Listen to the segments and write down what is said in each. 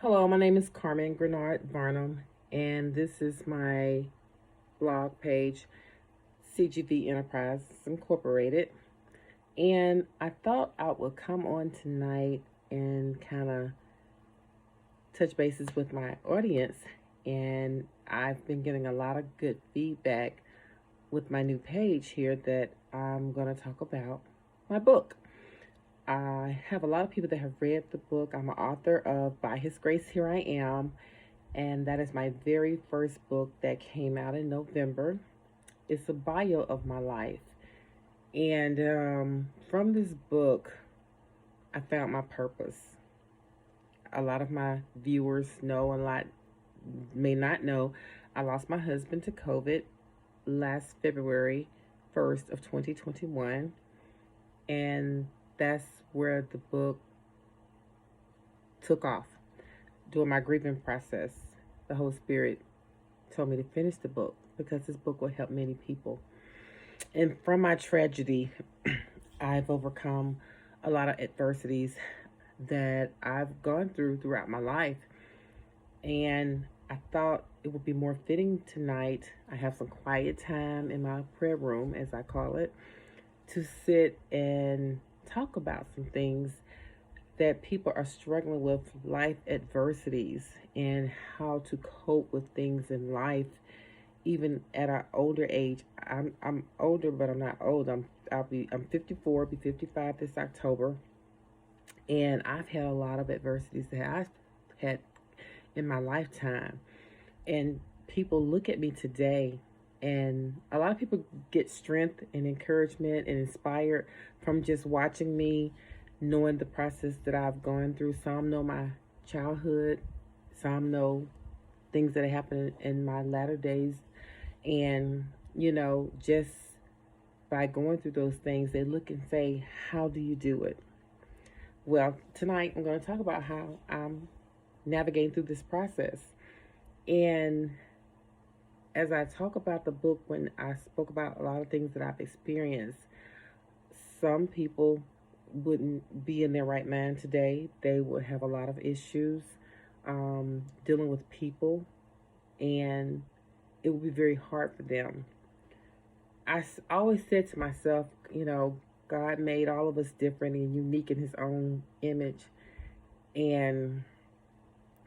Hello, my name is Carmen Grenard Barnum, and this is my blog page, CGV Enterprises Incorporated. And I thought I would come on tonight and kind of touch bases with my audience. And I've been getting a lot of good feedback with my new page here that I'm going to talk about my book. I have a lot of people that have read the book. I'm an author of By His Grace Here I Am, and that is my very first book that came out in November. It's a bio of my life. And from this book, I found my purpose. A lot of my viewers know, a lot may not know, I lost my husband to COVID last February 1st of 2021. And that's where the book took off. During my grieving process, the Holy Spirit told me to finish the book because this book will help many people. And from my tragedy, I've overcome a lot of adversities that I've gone through throughout my life. And I thought it would be more fitting tonight. I have some quiet time in my prayer room, as I call it, to sit and talk about some things that people are struggling with, life adversities, and how to cope with things in life even at our older age. I'm older, but I'm not old. I'm 54, be 55 this October, and I've had a lot of adversities that I've had in my lifetime. And people look at me today, and a lot of people get strength and encouragement and inspired from just watching me, knowing the process that I've gone through. Some know my childhood, some know things that happened in my latter days, and just by going through those things, they look and say, how do you do it? Well, tonight I'm going to talk about how I'm navigating through this process. And as I talk about the book, when I spoke about a lot of things that I've experienced, some people wouldn't be in their right mind today. They would have a lot of issues dealing with people, and it would be very hard for them. Always said to myself, God made all of us different and unique in His own image, and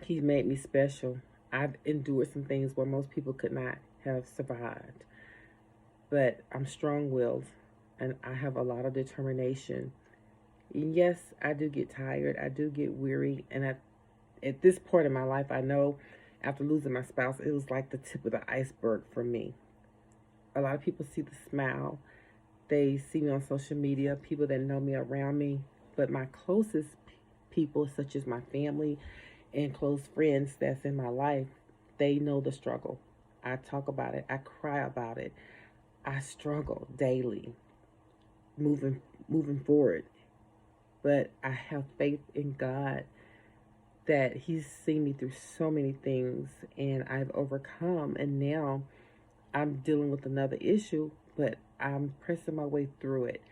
He made me special. I've endured some things where most people could not have survived, but I'm strong willed and I have a lot of determination. And yes, I do get tired, I do get weary, and at this point in my life, I know after losing my spouse, it was like the tip of the iceberg for me. A lot of people see the smile. They see me on social media, people that know me around me. But my closest people, such as my family and close friends that's in my life, they know the struggle. I talk about it. I cry about it. I struggle daily, moving forward. But I have faith in God that He's seen me through so many things and I've overcome. And now I'm dealing with another issue, but I'm pressing my way through it.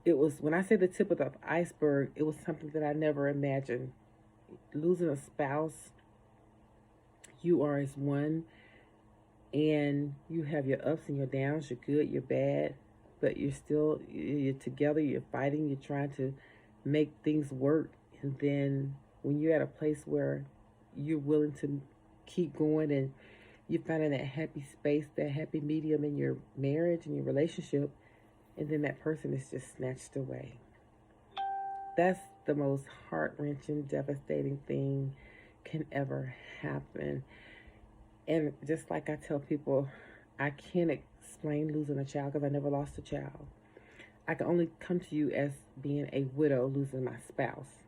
It was, when I say the tip of the iceberg, it was something that I never imagined. Losing a spouse, you are as one, and you have your ups and your downs, you're good, you're bad, but you're together, you're fighting, you're trying to make things work. And then when you're at a place where you're willing to keep going and you're finding that happy space, that happy medium in your marriage and your relationship, and then that person is just snatched away. That's the most heart wrenching, devastating thing can ever happen. And just like I tell people, I can't explain losing a child because I never lost a child. I can only come to you as being a widow losing my spouse.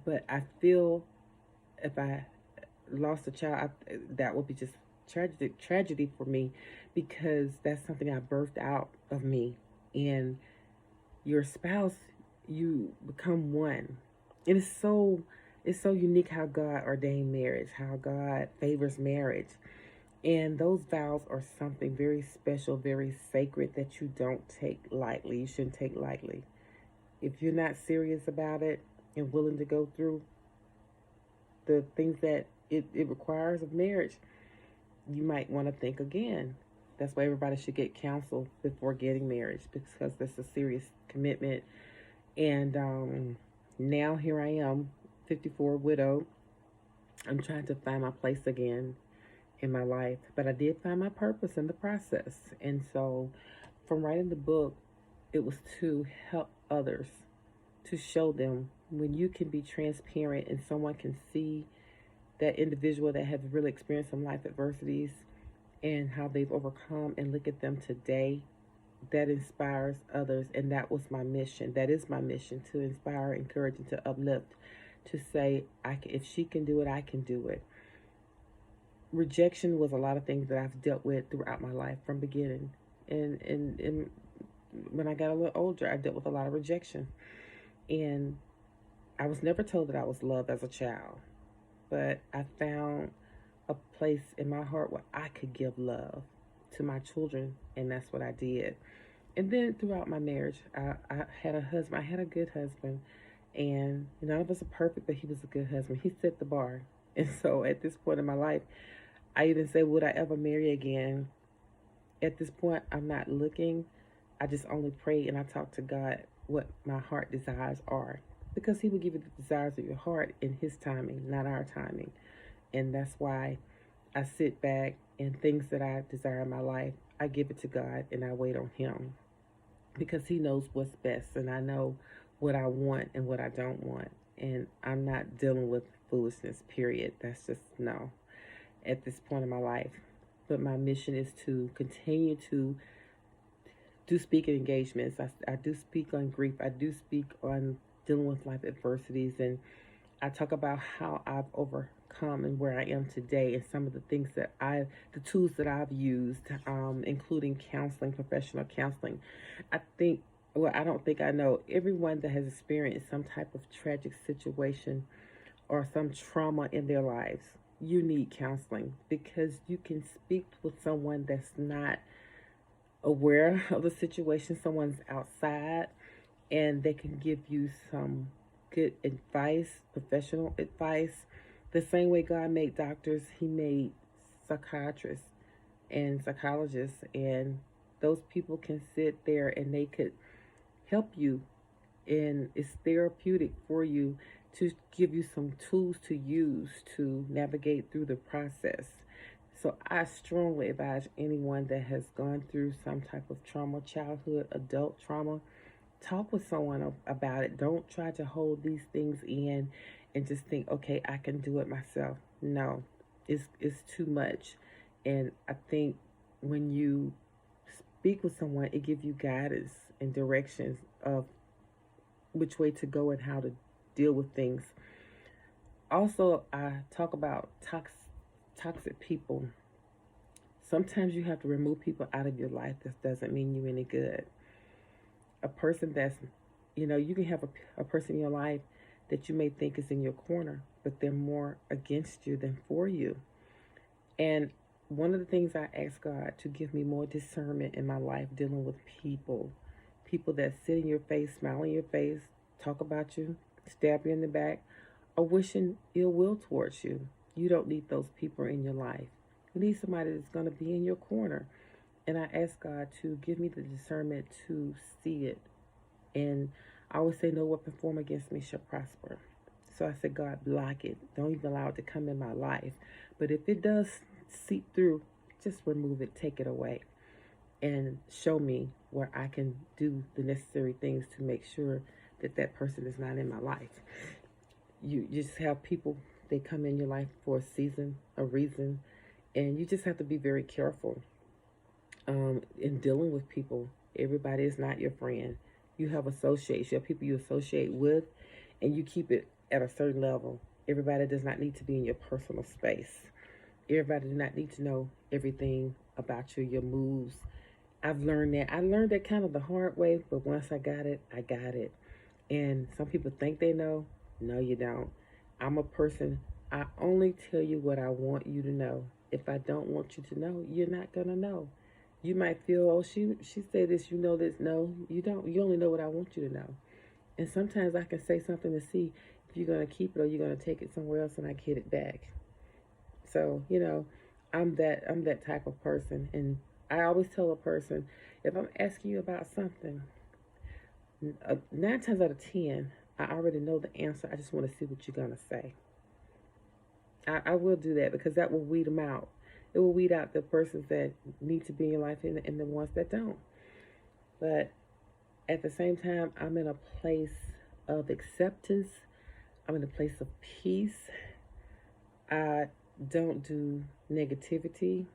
But I feel if I lost a child, that would be just tragedy for me, because that's something I birthed out of me. And your spouse, you become one. And it's so unique how God ordained marriage, how God favors marriage. And those vows are something very special, very sacred that you don't take lightly. You shouldn't take lightly. If you're not serious about it and willing to go through, the things that it requires of marriage, you might want to think again. That's why everybody should get counsel before getting marriage, because that's a serious commitment. And now here I am, 54, widowed. I'm trying to find my place again in my life, but I did find my purpose in the process. And so, from writing the book, it was to help others, to show them when you can be transparent and someone can see that individual that has really experienced some life adversities and how they've overcome, and look at them today, that inspires others. And that was my mission. That is my mission, to inspire, encourage, and to uplift, to say, if she can do it, I can do it. Rejection was a lot of things that I've dealt with throughout my life from beginning. And when I got a little older, I dealt with a lot of rejection. And I was never told that I was loved as a child. But I found a place in my heart where I could give love to my children, and that's what I did. And then throughout my marriage, I had a husband. I had a good husband, and none of us are perfect, but he was a good husband. He set the bar. And so at this point in my life, I even say, would I ever marry again? At this point, I'm not looking. I just only pray and I talk to God what my heart desires are, because he will give you the desires of your heart in his timing, not our timing. And that's why I sit back, and things that I desire in my life, I give it to God and I wait on him, because he knows what's best, and I know what I want and what I don't want. And I'm not dealing with foolishness, period. That's just no at this point in my life. But my mission is to continue to do speaking engagements. I do speak on grief. I do speak on dealing with life adversities, and I talk about how I've overcome and where I am today, and some of the things that the tools that I've used, including counseling, professional counseling. I think, well, I don't think I know, everyone that has experienced some type of tragic situation or some trauma in their lives, you need counseling, because you can speak with someone that's not aware of the situation. Someone's outside, and they can give you some good advice, professional advice. The same way God made doctors, he made psychiatrists and psychologists, and those people can sit there and they could help you, and it's therapeutic for you, to give you some tools to use to navigate through the process. So I strongly advise anyone that has gone through some type of trauma, childhood, adult trauma, talk with someone about it. Don't try to hold these things in and just think, okay, I can do it myself. No, it's too much. And I think when you speak with someone, it gives you guidance and directions of which way to go and how to deal with things. Also, I talk about toxic people. Sometimes you have to remove people out of your life. That doesn't mean you're any good. A person that's, you can have a person in your life that you may think is in your corner, but they're more against you than for you. And one of the things I ask God to give me more discernment in my life, dealing with people that sit in your face, smile in your face, talk about you, stab you in the back, or wishing ill will towards you. You don't need those people in your life. You need somebody that's going to be in your corner. And I ask God to give me the discernment to see it. And I always say, no weapon formed against me shall prosper. So I said, God, block it. Don't even allow it to come in my life. But if it does seep through, just remove it, take it away, and show me where I can do the necessary things to make sure that that person is not in my life. You just have people, they come in your life for a season, a reason, and you just have to be very careful in dealing with people. Everybody is not your friend. You have associates, you have people you associate with, and you keep it at a certain level. Everybody does not need to be in your personal space. Everybody does not need to know everything about you, your moves. I've learned that. I learned that kind of the hard way, but once I got it, I got it. And some people think they know. No, you don't. I'm a person, I only tell you what I want you to know. If I don't want you to know, you're not going to know. You might feel, oh, she said this, you know this. No, you don't. You only know what I want you to know. And sometimes I can say something to see, if you're going to keep it or you're going to take it somewhere else and I get it back. So, I'm that type of person. And I always tell a person, if I'm asking you about something, 9 times out of 10, I already know the answer. I just want to see what you're going to say. I will do that because that will weed them out. It will weed out the persons that need to be in your life and the ones that don't. But at the same time, I'm in a place of acceptance. I'm in a place of peace. I don't do negativity.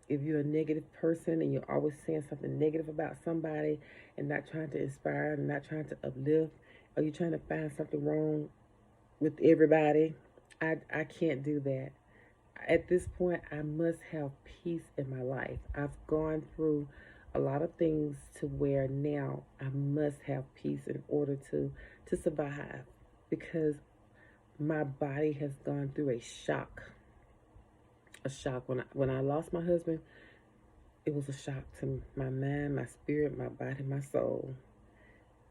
If you're a negative person and you're always saying something negative about somebody and not trying to inspire and not trying to uplift, or you're trying to find something wrong with everybody, I can't do that. At this point, I must have peace in my life. I've gone through a lot of things to where now I must have peace in order to survive because my body has gone through a shock. A shock. When I lost my husband, it was a shock to my mind, my spirit, my body, my soul.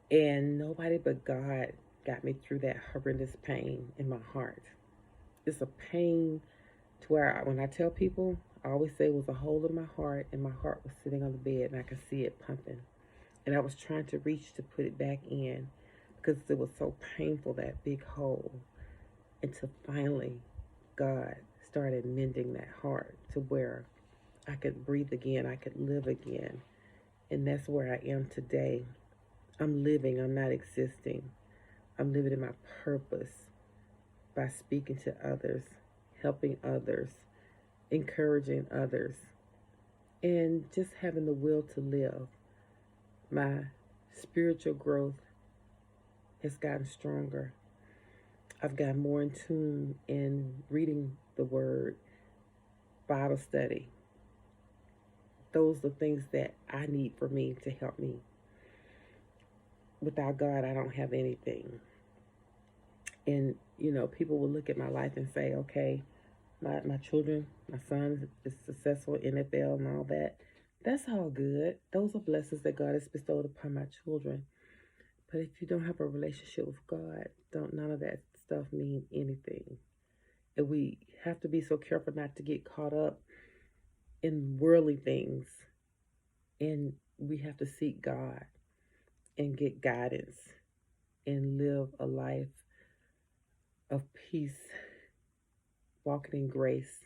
And nobody but God got me through that horrendous pain in my heart. It's a pain to where when I tell people, I always say it was a hole in my heart, and my heart was sitting on the bed, and I could see it pumping. And I was trying to reach to put it back in because it was so painful, that big hole. Until finally, God started mending that heart to where I could breathe again, I could live again. And that's where I am today. I'm living, I'm not existing. I'm living in my purpose by speaking to others, helping others, encouraging others, and just having the will to live. My spiritual growth has gotten stronger. I've gotten more in tune in reading the Word, Bible study. Those are things that I need for me to help me. Without God, I don't have anything. And, people will look at my life and say, okay, my children, my son is successful in NFL and all that. That's all good. Those are blessings that God has bestowed upon my children. But if you don't have a relationship with God, don't none of that stuff mean anything. And we have to be so careful not to get caught up in worldly things. And we have to seek God and get guidance and live a life of peace, walking in grace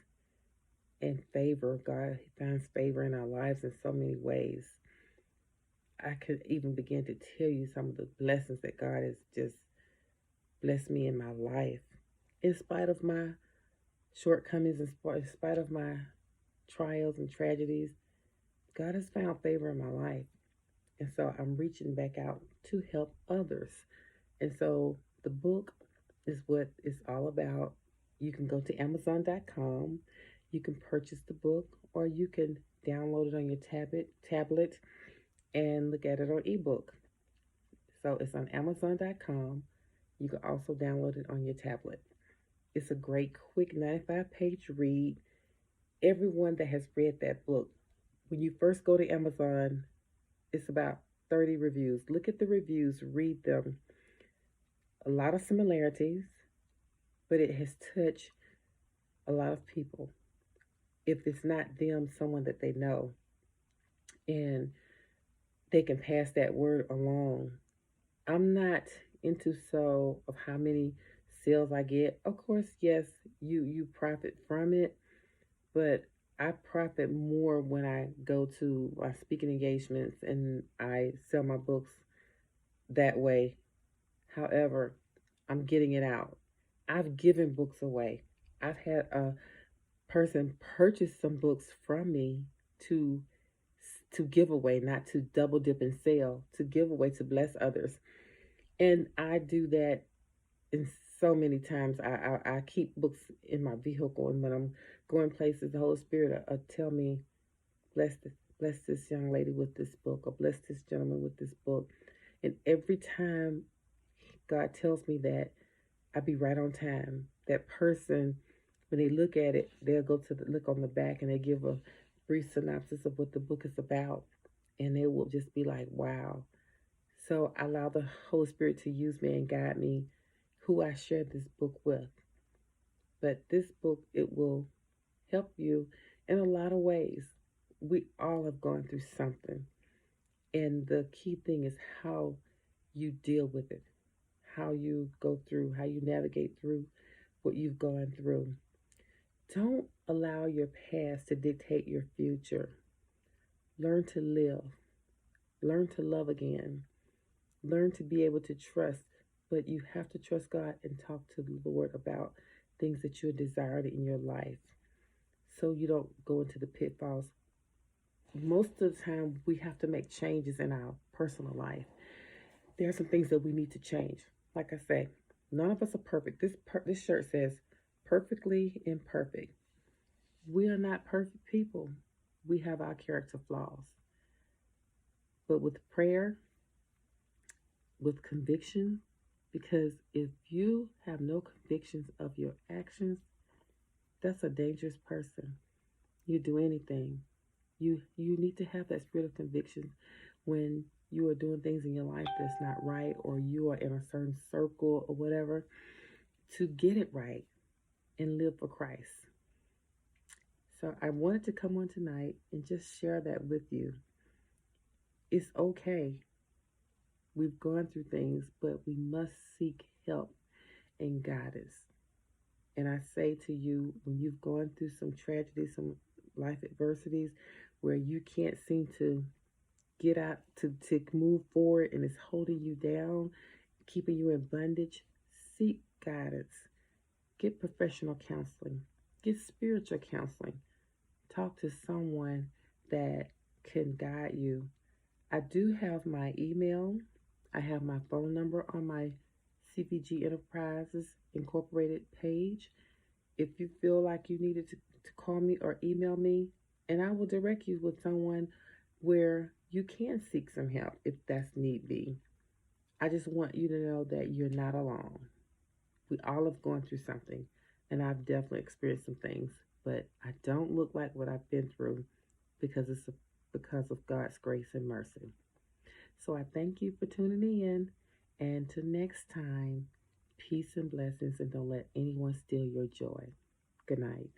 and favor. God finds favor in our lives in so many ways. I could even begin to tell you some of the blessings that God has just blessed me in my life. In spite of my shortcomings, in spite of my trials and tragedies, God has found favor in my life. And so I'm reaching back out to help others. And so the book is what it's all about. You can go to Amazon.com. You can purchase the book, or you can download it on your tablet and look at it on ebook. So it's on Amazon.com. You can also download it on your tablet. It's a great, quick 95-page read. Everyone that has read that book, when you first go to Amazon, it's about 30 reviews. Look at the reviews, read them. A lot of similarities, but it has touched a lot of people. If it's not them, someone that they know, and they can pass that word along. I'm not into so of how many sales I get. Of course, yes, you profit from it, but I profit more when I go to my speaking engagements and I sell my books that way. However, I'm getting it out. I've given books away. I've had a person purchase some books from me to to give away, not to double dip and sell, to give away to bless others. And I do that in so many times. I keep books in my vehicle, and when I'm going places, the Holy Spirit will tell me, bless this young lady with this book, or bless this gentleman with this book. And every time God tells me that, I be right on time. That person, when they look at it, they'll go to look on the back and they give a brief synopsis of what the book is about, and they will just be like, wow. So I allow the Holy Spirit to use me and guide me who I shared this book with. But this book, it will help you in a lot of ways. We all have gone through something. And the key thing is how you deal with it, how you go through, how you navigate through what you've gone through. Don't allow your past to dictate your future. Learn to live, learn to love again, learn to be able to trust. But you have to trust God and talk to the Lord about things that you desired in your life so you don't go into the pitfalls. Most of the time, we have to make changes in our personal life. There are some things that we need to change. Like I say, none of us are perfect. This shirt says perfectly imperfect. We are not perfect people. We have our character flaws. But with prayer, with conviction, because if you have no convictions of your actions, that's a dangerous person. You do anything. You need to have that spirit of conviction when you are doing things in your life that's not right, or you are in a certain circle or whatever, to get it right and live for Christ. So I wanted to come on tonight and just share that with you. It's okay. We've gone through things, but we must seek help and guidance. And I say to you, when you've gone through some tragedies, some life adversities, where you can't seem to get out to move forward and it's holding you down, keeping you in bondage, seek guidance. Get professional counseling. Get spiritual counseling. Talk to someone that can guide you. I do have my email. I have my phone number on my CPG Enterprises Incorporated page. If you feel like you needed to call me or email me, and I will direct you with someone where you can seek some help if that's need be. I just want you to know that you're not alone. We all have gone through something, and I've definitely experienced some things, but I don't look like what I've been through because because of God's grace and mercy. So I thank you for tuning in, and till next time, peace and blessings, and don't let anyone steal your joy. Good night.